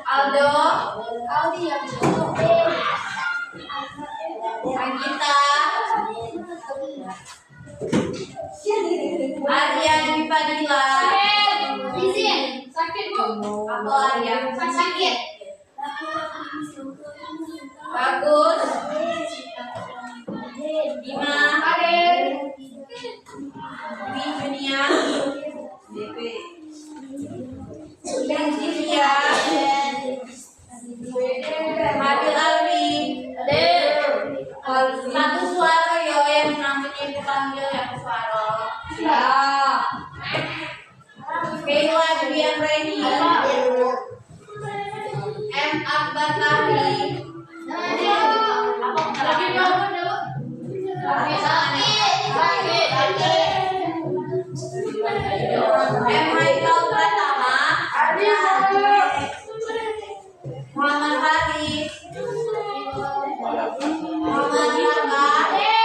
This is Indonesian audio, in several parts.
Aldo, Anggita, Arya Dipadila, Sakit bu. aku Arya, Sakit. Bagus, Bima, Karir. Dwi Junia, Divya, Fadil Alwi, satu suara yo yang namanya dipanggil yang suara. Ya. Kayla Julian Reni, M Akbar Kahri, M Michael Pratama, Muhammad Haris, Muhammad Naga,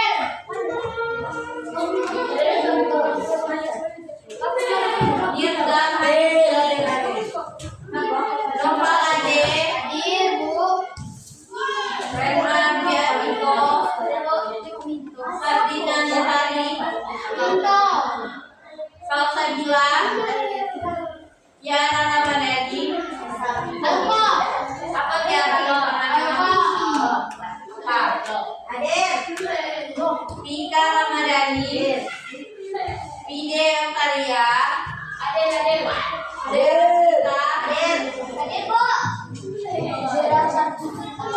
Dirgan Nova Ade, Renran Biariko, Ferdinand Hari, Salsabila, Yara Ramadhani, apa Yara Ramadhani? Tika Ramadhani, Pide Karya,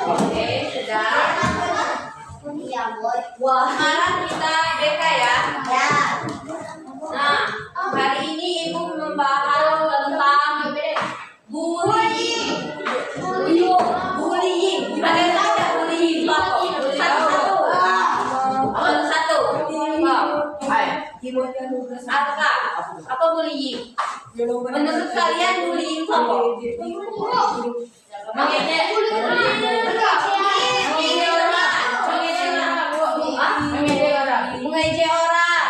Oke, sudah. Wah, sekarang kita BK ya. Nah, hari ini Ibu membahas tentang bullying. Bullying. Ada yang tahu nggak bullying? Satu. Apa bullying? Menurut kalian bullying apa? Mengejek orang,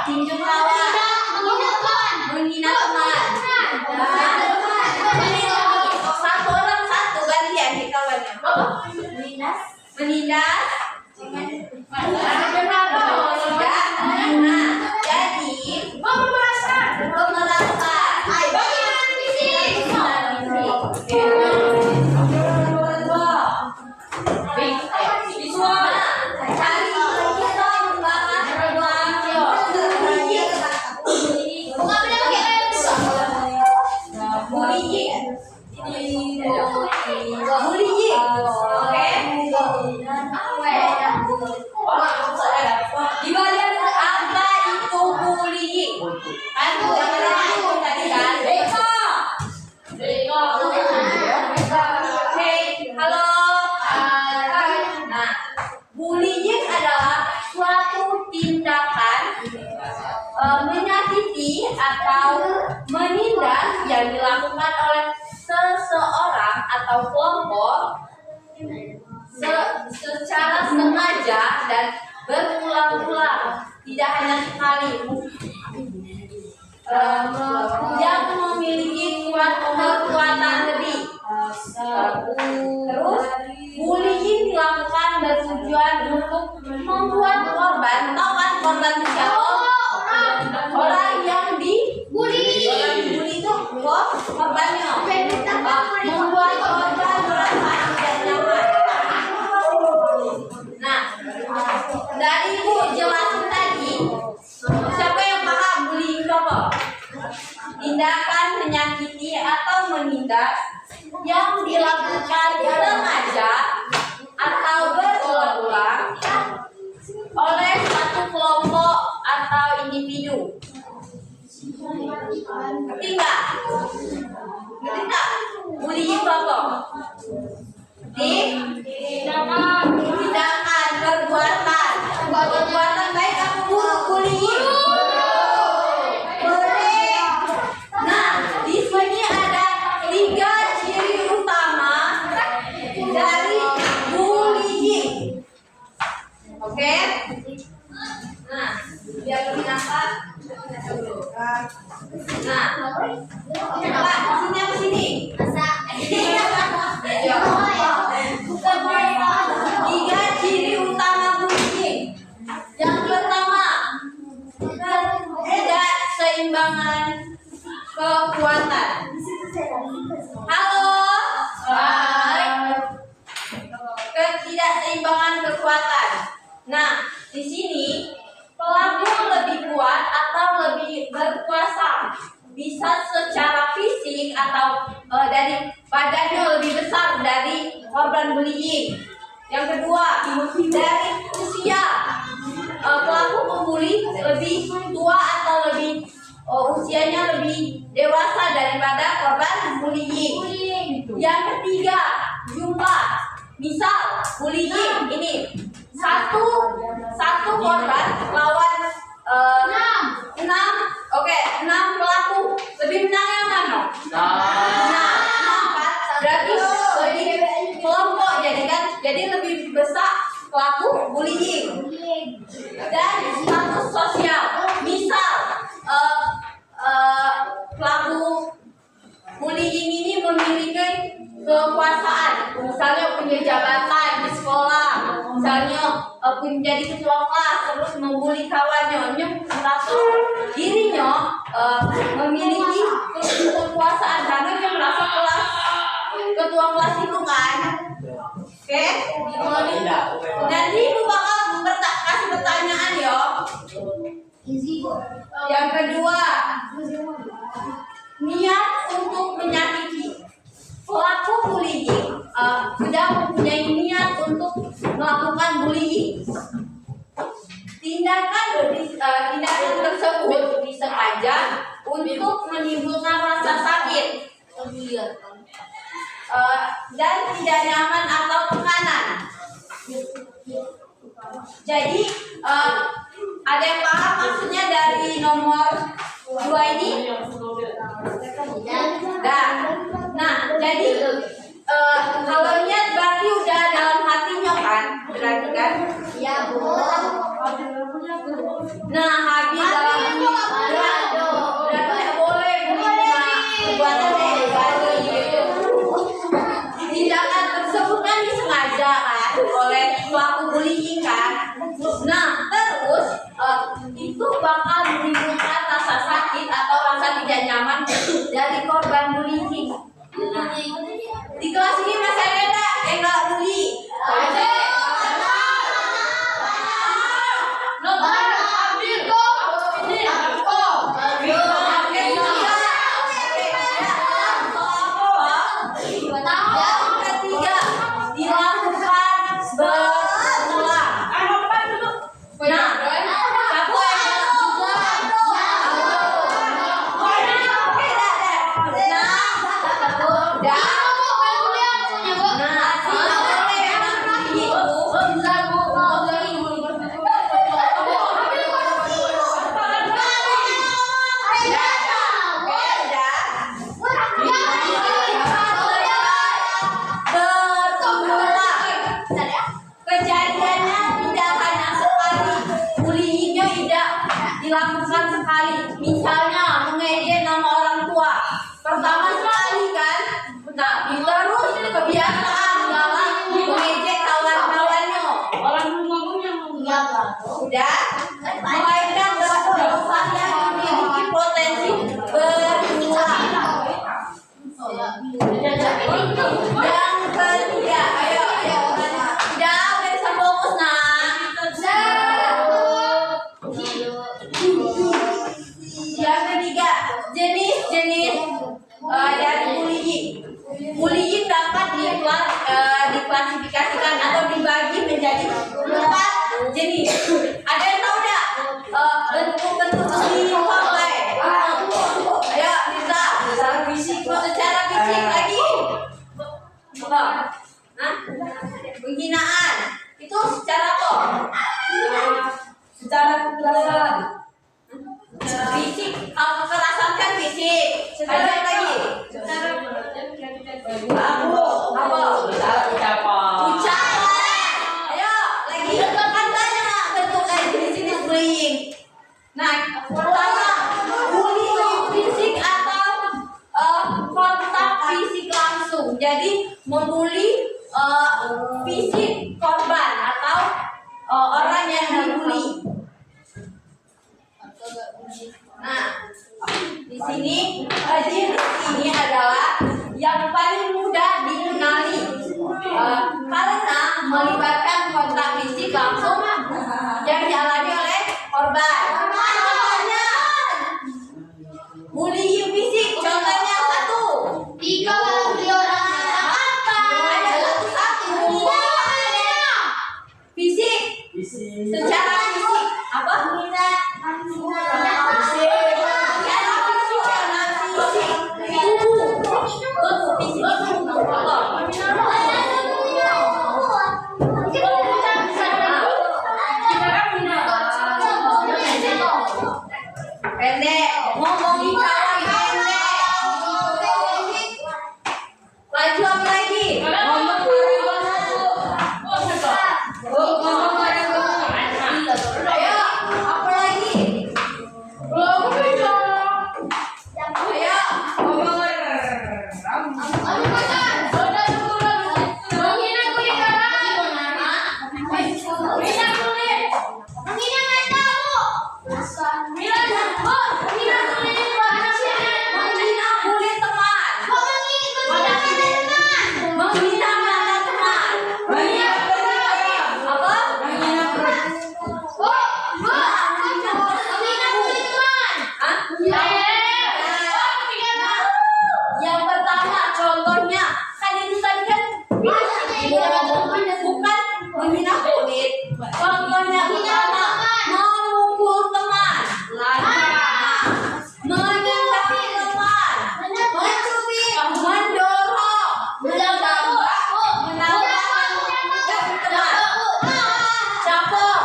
tinju kawan, menghina teman, satu orang satu gantian di kawannya. Menindas, jadi pemerasan. Bullying adalah suatu tindakan menyakiti atau menindas yang dilakukan oleh seseorang atau kelompok secara sengaja dan berulang-ulang, tidak hanya sekali, yang memiliki kekuatan lebih. Terus bullying dilakukan bertujuan untuk membuat korban, tahu kan korban itu siapa? Orang yang dibully. Orang dibully itu korbannya. Membuat korban merasa tidak nyaman. Nah, dari Ibu jelasin tadi, siapa yang paham bullying itu apa? Tindakan menyakiti atau menindas yang dilakukan sengaja atau berulang-ulang oleh satu kelompok atau individu. Ngerti nggak? Ngerti nggak? Bullying itu apa? Tindakan, perbuatan baik kamu bullying. Nah, di sini ada 3 ciri utama dari bullying. Oke? biar lebih nampak. Nah, Pak, sini. Tiga ciri utama bullying. Yang pertama, tidak seimbangan kekuatan. Halo. Hai. Ketidakseimbangan kekuatan. Nah, di sini pelaku lebih kuat atau lebih berkuasa, bisa secara fisik atau dari badannya lebih besar dari korban bullying. Yang kedua, dari usia, pelaku pembuli lebih tua atau lebih usianya lebih dewasa daripada korban bullying. Yang ketiga, jumlah. Misal bullying ini satu korban lawan 6 pelaku, lebih menang yang mana? Nah, 4 berarti lebih kelompok jadi lebih besar pelaku bullying. Dan status sosial, misal pelaku bullying ini memiliki kekuasaan, misalnya punya jabatan di sekolah, misalnya menjadi ketua kelas terus membuli kawannya, merasa dirinya memiliki kekuasaan karena dia merasa ketua kelas itu kan. Oke, nanti ibu bakal kasih pertanyaan ya. Yang kedua, niat untuk menyakiti. Pelaku bullying sudah mempunyai niat untuk melakukan bullying. Tindakan tersebut disengaja untuk menimbulkan rasa sakit dan tidak nyaman atau tekanan. Jadi ada yang paham maksudnya dari nomor 2 ini? Nah, jadi kalau niat berarti udah dalam hatinya kan? Berarti kan? Iya, Bu. Nah, habis dalam berarti nggak boleh perbuatan gitu. Tindakan tersebut kan disengaja kan oleh pelaku bullying kan? Nah, terus itu bakal menimbulkan rasa sakit atau rasa tidak nyaman dari korban bullying. Di kelas ini masih ada yang nggak bully? Ada. Dilakukan sekali, misalnya mengejek nama orang tua pertama sekali kan, nah terus kebiasaan dalam mengejek kawan-kawannya orang rumahnya udah melainkan dosa yang memiliki potensi berulang. Yang ketiga, ayo udah bisa fokus Yang ketiga, jenis-jenis dari bullying. Bullying dapat diklasifikasikan atau dibagi menjadi 4 jenis. Ada yang tahu nggak bentuk-bentuk bullying apa? Ayo bisa secara fisik lagi. Penghinaan itu secara apa? Secara kekerasan. Fisik, kekerasan kan fisik. Ada yang lagi? Ucapan. Ayo lagi kan banyak bentuk dari jenis-jenis bullying. Nah, pertama, bullying fisik atau kontak fisik langsung. Jadi membuli fisik korban atau orang yang dibully. Nah, di sini ini adalah yang paling mudah dikenali karena melibatkan kontak fisik langsung yang dialami oleh korban. Contohnya, bullying fisik. Contohnya satu. Jika beli orang apa? Ada satu. Fisik. Secara fisik apa? Pendek, ngomongin kawan pendek. Laju apa lagi? Ngomong ayo, apa lagi? Ayo, menghina bully teman. Menghina mana teman? Apa? Yang pertama contohnya kan itu tadi kan bukan menghina kulit. Contohnya pertama memukul teman, menendang teman, mencubit, mendorong, menabrak teman, capok.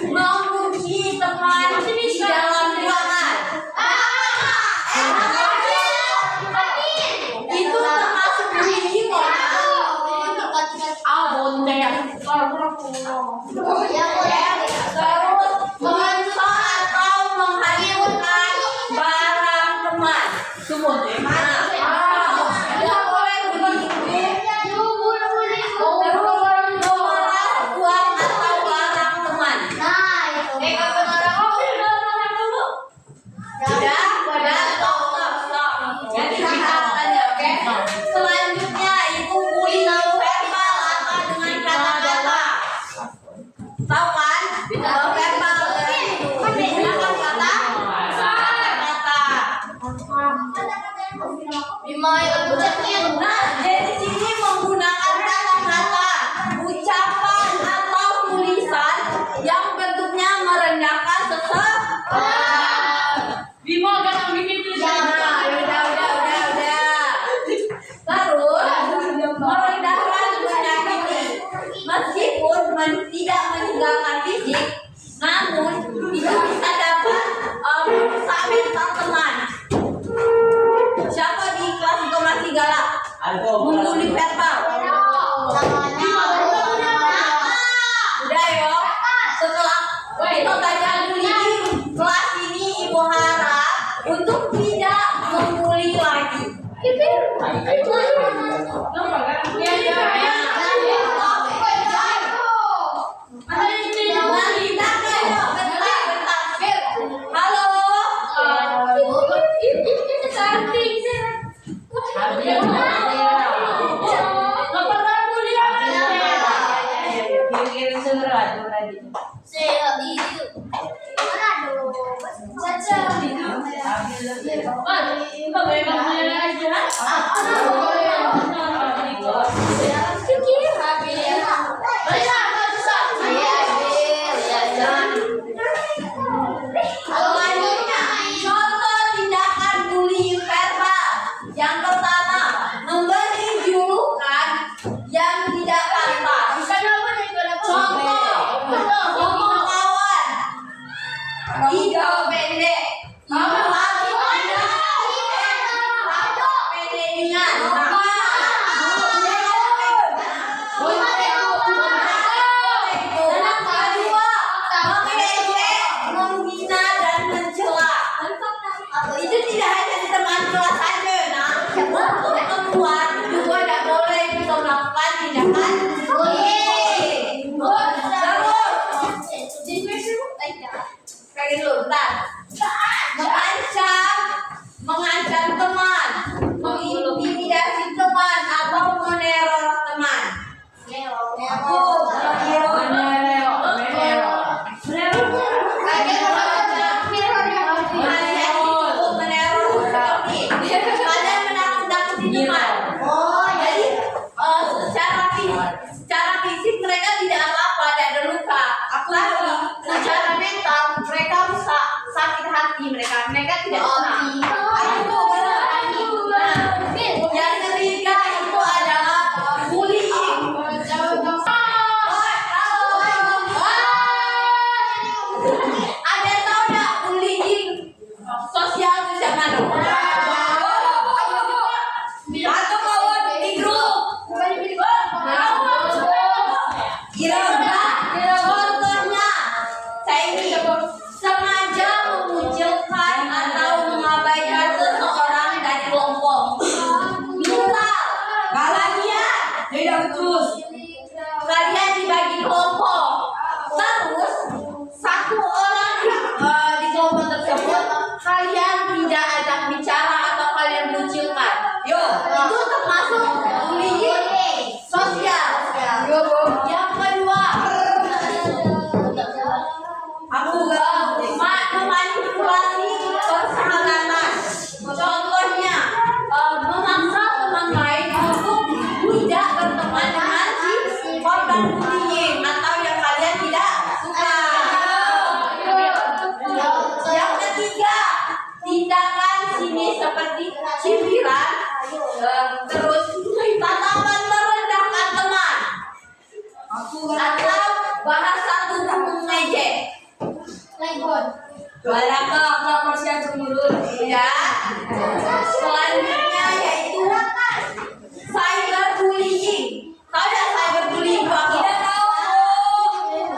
Memuji teman di dalam ruangan. Itu termasuk bullying Terus merusak atau menghancurkan barang teman. Tidak boleh begitu. Terus memeras uang atau barang teman. Stop. Jadi kata-katanya, oke? Selanjutnya itu bullying verbal atau dengan kata-kata. Tahu kan? Verbal menggunakan kata-kata. Nah, jadi sini menggunakan kata-kata, ucapan atau tulisan yang bentuknya merendahkan seseorang. Terus merendahkan menyakiti, meskipun tidak meninggalkan fisik, namun itu bisa dapat merusak mental teman. Siapa di kelas itu masih galak? Membuli verbal. Udah yo. Setelah kita tanya bullying kelas ini, ibu harap untuk tidak membuli lagi. Halo. Selanjutnya, contoh tindakan bullying verbal. Yang pertama, memberi julukan yang tidak pantas. Contoh, ngomong kawan, hijau pendek, hijau sebentar. Mengancam teman, mengintimidasi teman atau meneror teman. Kalian menakut-nakuti teman. Jadi secara fisik mereka tidak apa-apa, tidak ada luka. Tapi secara mental mereka rusak, sakit hati mereka tidak senang. Yang ketiga itu adalah bullying. Ada yang tahu nggak bullying sosial itu yang mana? Atau kawan di grup? Contohnya, saya ini sengaja mengucilkan atau mengabaikan seseorang dari kelompok. Misal, kalian dibagi kelompok, terus satu orang di kelompok tersebut kalian tidak ajak bicara atau kalian mengucilkan. Itu termasuk bullying sosial. Yang kedua, memanipulasi persahabatan. Contohnya, memaksa teman lain untuk tidak berteman dengan si korban bullying atau yang kalian tidak suka. Yang ketiga, tindakan sini seperti cibiran, terus tatapan merendahkan teman, atau bahasa tubuh mengejek. Ya. Selanjutnya yaitu cyberbullying. Tahu nggak cyberbullying itu apa?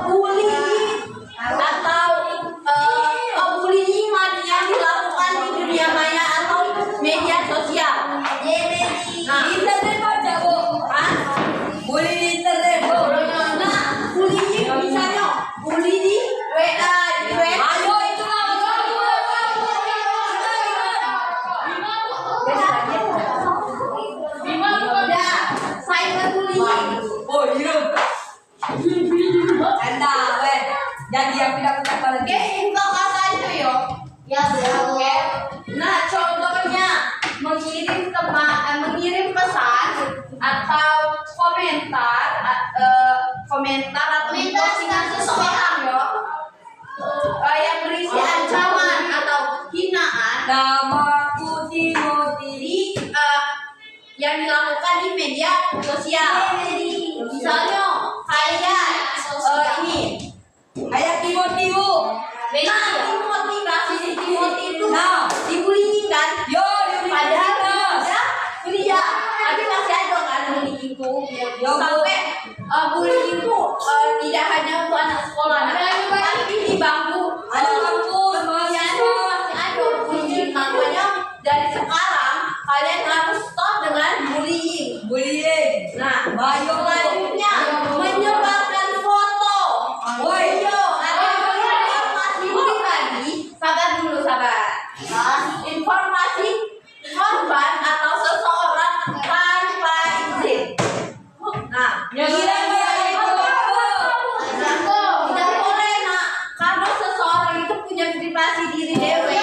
Bullying atau bullying yang dilakukan di dunia maya atau media sosial. Nah, internet baca bu, bullying di internet bu. Nah, bullying misalnya bully di WA, di web. Oke, info kata itu yo. Oke. Nah, contohnya mengirim pesan atau komentar atau postingan seseorang yo, yang berisi ancaman atau hinaan yang dilakukan di media sosial. Misalnya kalian kayak Timothy. Nah, motivasi Timothy itu dibullying kan? Padahal dia kuliah, tapi masih ada kan bullying itu. Sampai bullying itu tidak hanya untuk anak sekolah, tapi di bangku kampus masih ada bullying. Makanya dari sekarang kalian harus stop dengan bullying. Nah, selanjutnya menyebarkan foto, video atau informasi pribadi. Sabar. Informasi korban atau seseorang tanpa izin. Nah, tidak boleh nak, karena seseorang itu punya privasi diri dewe.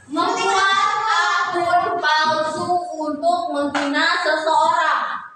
Membuat akun palsu untuk menghina seseorang.